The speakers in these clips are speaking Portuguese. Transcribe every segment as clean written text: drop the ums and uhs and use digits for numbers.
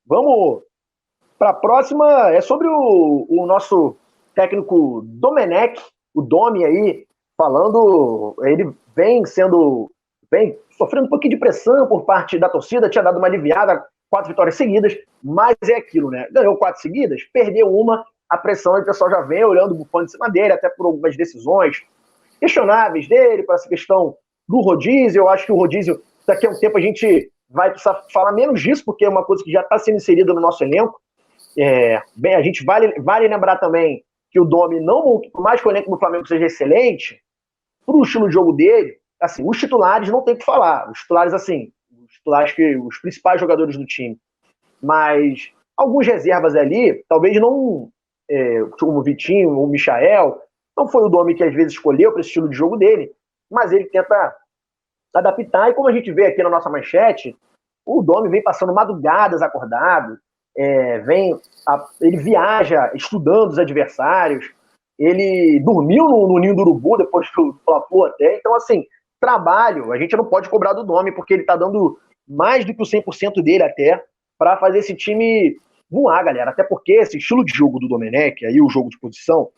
Vamos para a próxima. É sobre o nosso técnico Domenech, o Domi aí, falando. Ele vem sofrendo um pouquinho de pressão por parte da torcida, tinha dado uma aliviada, 4 vitórias seguidas, mas é aquilo, né? Ganhou 4 seguidas, perdeu uma, a pressão, o pessoal já vem olhando o bufão de cima dele, até por algumas decisões questionáveis dele, por essa questão do rodízio. Eu acho que o rodízio, daqui a um tempo a gente vai precisar falar menos disso, porque é uma coisa que já está sendo inserida no nosso elenco. Bem, a gente vale lembrar também que o Domi, não, por mais que o elenco do Flamengo seja excelente, pro estilo de jogo dele, assim, os titulares não tem o que falar. Os titulares, assim, os principais jogadores do time. Mas alguns reservas ali, talvez não, como o Vitinho ou o Michael, não foi o Domi que às vezes escolheu para esse estilo de jogo dele, mas ele tenta adaptar, e como a gente vê aqui na nossa manchete, o Domi vem passando madrugadas acordado, ele viaja estudando os adversários, ele dormiu no ninho do urubu depois do Fla-Flu até. Então, assim, trabalho, a gente não pode cobrar do Domi, porque ele tá dando mais do que o 100% dele até para fazer esse time voar, galera. Até porque esse estilo de jogo do Domenech, aí o jogo de posição,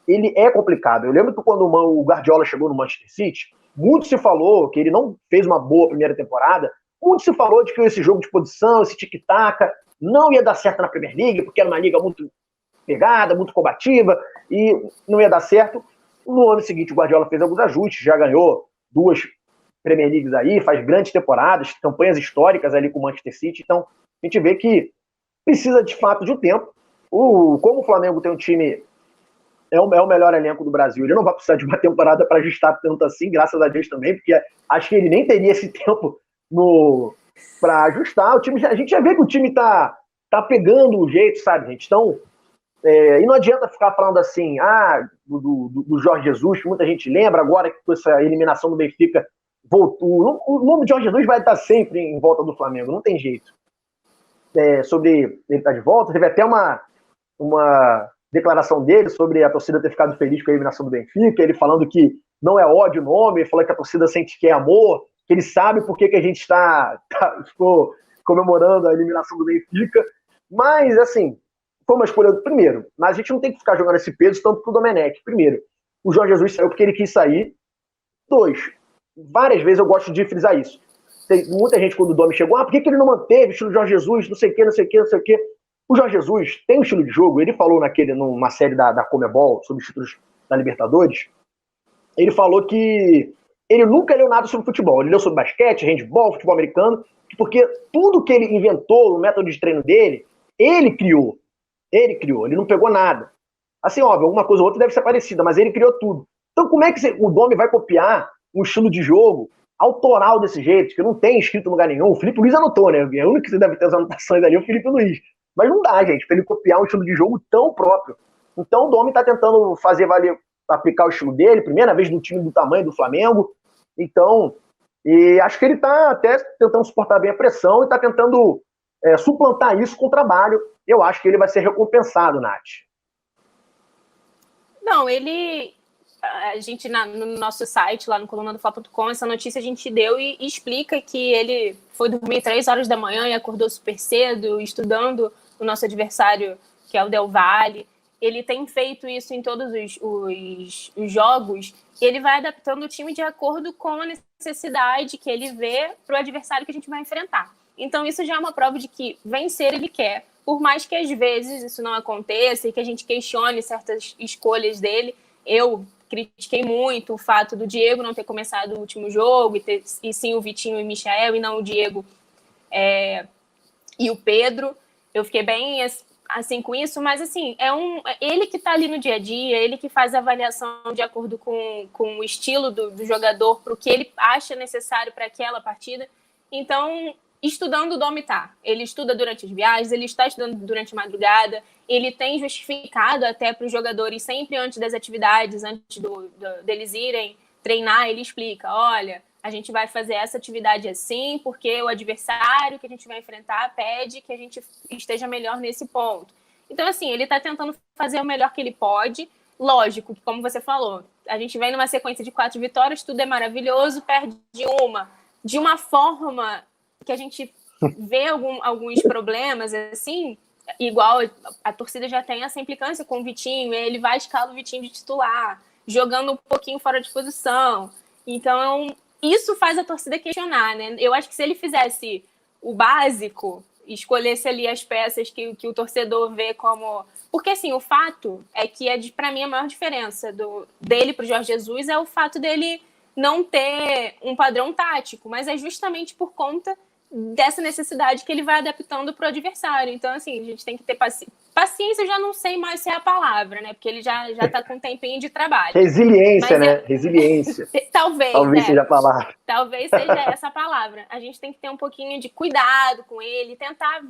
ele é complicado. Eu lembro que quando o Guardiola chegou no Manchester City, muito se falou que ele não fez uma boa primeira temporada, muito se falou de que esse jogo de posição, esse tic-tac, não ia dar certo na Premier League, porque era uma liga muito pegada, muito combativa, e não ia dar certo. No ano seguinte, o Guardiola fez alguns ajustes, já ganhou 2 Premier Leagues aí, faz grandes temporadas, campanhas históricas ali com o Manchester City. Então, a gente vê que precisa de fato de um tempo. Como o Flamengo tem um time, é o melhor elenco do Brasil, ele não vai precisar de uma temporada para ajustar tanto assim, graças a Deus também, porque acho que ele nem teria esse tempo para ajustar. A gente já vê que o time tá pegando o jeito, sabe, gente? Então, e não adianta ficar falando assim, do Jorge Jesus, que muita gente lembra, agora que com essa eliminação do Benfica voltou. O nome de Jorge Jesus vai estar sempre em volta do Flamengo, não tem jeito. Sobre ele estar de volta, teve até uma declaração dele sobre a torcida ter ficado feliz com a eliminação do Benfica, ele falando que não é ódio o nome, ele falou que a torcida sente que é amor, que ele sabe por que a gente ficou comemorando a eliminação do Benfica. Mas, assim, foi uma escolha primeiro, mas a gente não tem que ficar jogando esse peso tanto pro Domenech. Primeiro, o Jorge Jesus saiu porque ele quis sair. 2, várias vezes eu gosto de frisar isso. Tem muita gente, quando o Domi chegou, por que ele não manteve o estilo Jorge Jesus, não sei o quê, não sei o quê, não sei o quê. O Jorge Jesus tem um estilo de jogo, ele falou numa série da Comebol, sobre os títulos da Libertadores, ele falou que ele nunca leu nada sobre futebol. Ele leu sobre basquete, handball, futebol americano, porque tudo que ele inventou, o método de treino dele, ele criou. Ele não pegou nada. Assim, óbvio, alguma coisa ou outra deve ser parecida, mas ele criou tudo. Então, como é que o Domi vai copiar um estilo de jogo autoral desse jeito, que não tem escrito em lugar nenhum? O Felipe Luiz anotou, né? O único que deve ter as anotações ali é o Felipe Luiz. Mas não dá, gente, para ele copiar um estilo de jogo tão próprio. Então, o Domi está tentando aplicar o estilo dele, primeira vez no time do tamanho do Flamengo. Então, e acho que ele está até tentando suportar bem a pressão e está tentando suplantar isso com o trabalho. Eu acho que ele vai ser recompensado, Nath. Não, a gente no nosso site, lá no colunadofla.com, essa notícia a gente deu e explica que ele foi dormir 3 horas da manhã e acordou super cedo, estudando o nosso adversário, que é o Del Valle. Ele tem feito isso em todos os jogos, e ele vai adaptando o time de acordo com a necessidade que ele vê para o adversário que a gente vai enfrentar. Então, isso já é uma prova de que vencer ele quer. Por mais que às vezes isso não aconteça e que a gente questione certas escolhas dele, eu critiquei muito o fato do Diego não ter começado o último jogo, e sim o Vitinho e o Michael, e não o Diego e o Pedro. Eu fiquei bem assim com isso, mas assim, ele que está ali no dia a dia, ele que faz a avaliação de acordo com o estilo do jogador, para o que ele acha necessário para aquela partida. Então, estudando o Domi tá. Ele estuda durante as viagens, ele está estudando durante a madrugada, ele tem justificado até para os jogadores sempre antes das atividades, antes deles irem treinar, ele explica, olha, a gente vai fazer essa atividade assim, porque o adversário que a gente vai enfrentar pede que a gente esteja melhor nesse ponto. Então, assim, ele está tentando fazer o melhor que ele pode. Lógico que, como você falou, a gente vem numa sequência de 4 vitórias, tudo é maravilhoso, perde uma de uma forma que a gente vê alguns problemas, assim, igual a torcida já tem essa implicância com o Vitinho, ele vai escalar o Vitinho de titular, jogando um pouquinho fora de posição. Então, isso faz a torcida questionar, né? Eu acho que se ele fizesse o básico, escolhesse ali as peças que o torcedor vê como... Porque, assim, o fato é que, para mim, a maior diferença dele para o Jorge Jesus é o fato dele não ter um padrão tático, mas é justamente por conta dessa necessidade que ele vai adaptando para o adversário. Então, assim, a gente tem que ter paciência, eu já não sei mais se é a palavra, né? Porque ele já está com um tempinho de trabalho. Resiliência, né? Resiliência. Talvez seja a palavra. Talvez seja essa a palavra. A gente tem que ter um pouquinho de cuidado com ele, tentar...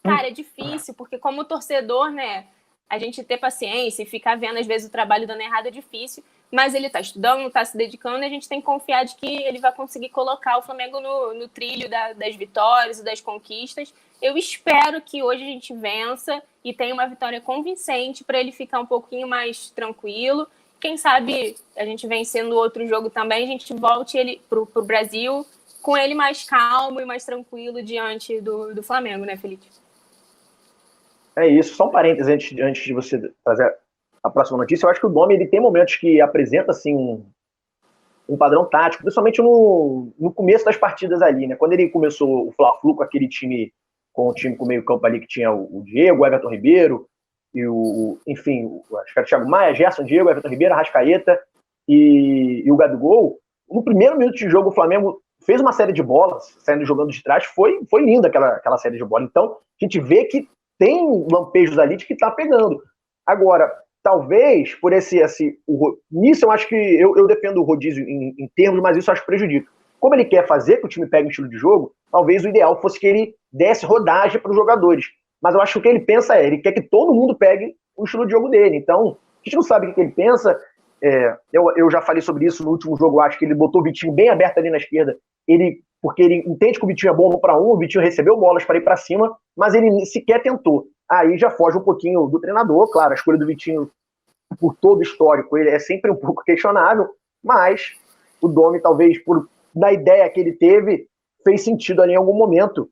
Cara, é difícil, porque como torcedor, né, a gente ter paciência e ficar vendo, às vezes, o trabalho dando errado é difícil, mas ele tá estudando, tá se dedicando, e a gente tem que confiar de que ele vai conseguir colocar o Flamengo no trilho das vitórias e das conquistas. Eu espero que hoje a gente vença e tenha uma vitória convincente para ele ficar um pouquinho mais tranquilo. Quem sabe a gente vencendo outro jogo também, a gente volte ele pro Brasil com ele mais calmo e mais tranquilo diante do Flamengo, né, Felipe? É isso. Só um parênteses antes de você trazer a próxima notícia. Eu acho que o Domi ele tem momentos que apresenta assim, um padrão tático, principalmente no começo das partidas ali, né? Quando ele começou o Fla-Flu com aquele time, com o time com o meio campo ali que tinha o Diego, o Everton Ribeiro, e acho que era o Thiago Maia, Gerson, Diego, Everton Ribeiro, Arrascaeta e o Gabigol. No primeiro minuto de jogo, o Flamengo fez uma série de bolas, saindo jogando de trás, foi linda aquela série de bolas. Então, a gente vê que tem lampejos ali de que tá pegando. Agora, talvez, por nisso eu acho que eu defendo o rodízio em termos, mas isso eu acho que prejudica. Como ele quer fazer que o time pegue um estilo de jogo, talvez o ideal fosse que ele desse rodagem para os jogadores. Mas eu acho que o que ele pensa ele quer que todo mundo pegue o estilo de jogo dele. Então, a gente não sabe o que ele pensa. Eu já falei sobre isso no último jogo, eu acho que ele botou o Vitinho bem aberto ali na esquerda, porque ele entende que o Vitinho é bom 1 para 1, o Vitinho recebeu bolas para ir para cima, mas ele sequer tentou. Aí já foge um pouquinho do treinador, claro, a escolha do Vitinho, por todo o histórico, ele é sempre um pouco questionável, mas o Domi, talvez, da ideia que ele teve, fez sentido ali em algum momento.